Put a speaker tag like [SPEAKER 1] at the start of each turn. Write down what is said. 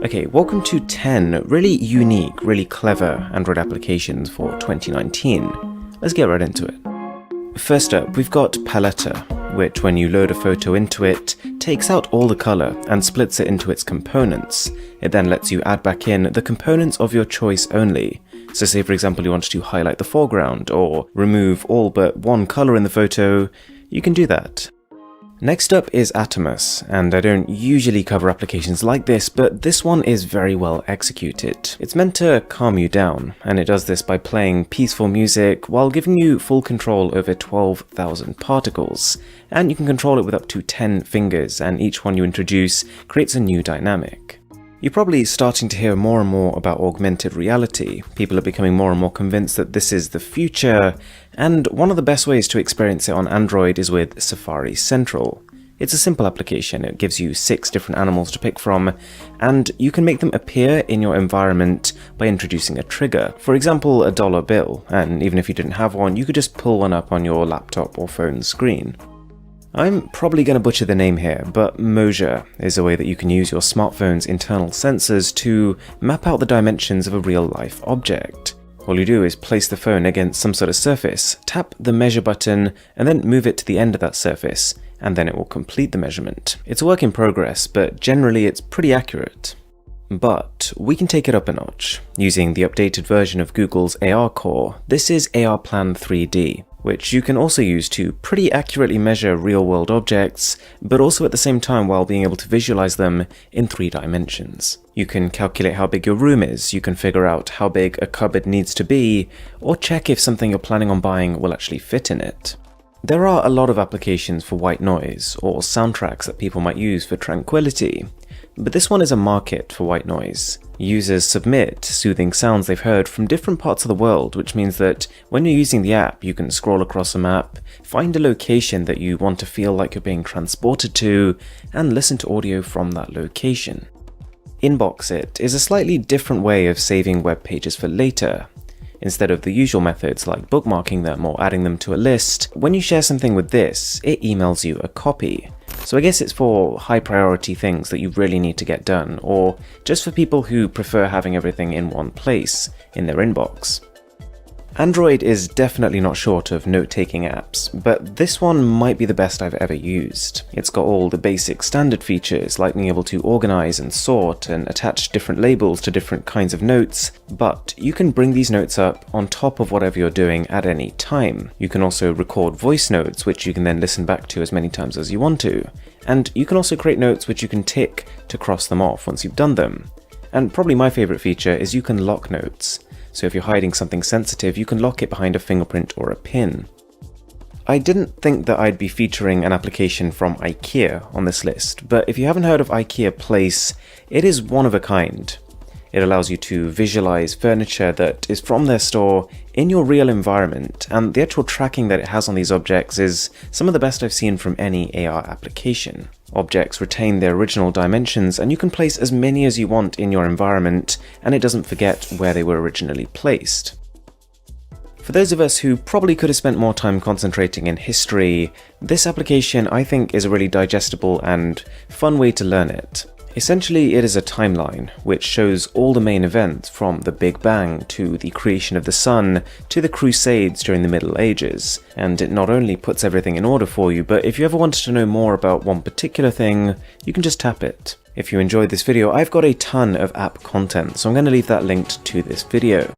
[SPEAKER 1] Okay, welcome to 10 really unique, really clever Android applications for 2019. Let's get right into it. First up, we've got Palette, which when you load a photo into it, takes out all the color and splits it into its components. It then lets you add back in the components of your choice only. So say for example you want to highlight the foreground or remove all but one color in the photo, you can do that. Next up is Atomus, and I don't usually cover applications like this, but this one is very well executed. It's meant to calm you down, and it does this by playing peaceful music while giving you full control over 12,000 particles. And you can control it with up to 10 fingers, and each one you introduce creates a new dynamic. You're probably starting to hear more and more about augmented reality. People are becoming more and more convinced that this is the future, and one of the best ways to experience it on Android is with Safari Central. It's a simple application. It gives you 6 different animals to pick from, and you can make them appear in your environment by introducing a trigger. For example, a dollar bill, and even if you didn't have one, you could just pull one up on your laptop or phone screen. I'm probably going to butcher the name here, but Moja is a way that you can use your smartphone's internal sensors to map out the dimensions of a real-life object. All you do is place the phone against some sort of surface, tap the measure button, and then move it to the end of that surface, and then it will complete the measurement. It's a work in progress, but generally it's pretty accurate. But we can take it up a notch. Using the updated version of Google's AR Core, this is AR Plan 3D, which you can also use to pretty accurately measure real-world objects, but also at the same time while being able to visualize them in 3 dimensions. You can calculate how big your room is, you can figure out how big a cupboard needs to be, or check if something you're planning on buying will actually fit in it. There are a lot of applications for white noise, or soundtracks that people might use for tranquility, but this one is a market for white noise. Users submit soothing sounds they've heard from different parts of the world, which means that when you're using the app, you can scroll across a map, find a location that you want to feel like you're being transported to, and listen to audio from that location. Inbox It is a slightly different way of saving web pages for later. Instead of the usual methods like bookmarking them or adding them to a list, when you share something with this, it emails you a copy. So I guess it's for high priority things that you really need to get done, or just for people who prefer having everything in one place, in their inbox. Android is definitely not short of note-taking apps, but this one might be the best I've ever used. It's got all the basic standard features like being able to organize and sort and attach different labels to different kinds of notes, but you can bring these notes up on top of whatever you're doing at any time. You can also record voice notes, which you can then listen back to as many times as you want to. And you can also create notes which you can tick to cross them off once you've done them. And probably my favorite feature is you can lock notes. So if you're hiding something sensitive, you can lock it behind a fingerprint or a pin. I didn't think that I'd be featuring an application from IKEA on this list, but if you haven't heard of IKEA Place, it is one of a kind. It allows you to visualize furniture that is from their store in your real environment, and the actual tracking that it has on these objects is some of the best I've seen from any AR application. Objects retain their original dimensions, and you can place as many as you want in your environment, and it doesn't forget where they were originally placed. For those of us who probably could have spent more time concentrating in history, this application I think is a really digestible and fun way to learn it. Essentially, it is a timeline which shows all the main events from the Big Bang to the creation of the sun to the Crusades during the Middle Ages, and it not only puts everything in order for you, but if you ever wanted to know more about one particular thing, you can just tap it. If you enjoyed this video, I've got a ton of app content, so I'm going to leave that linked to this video.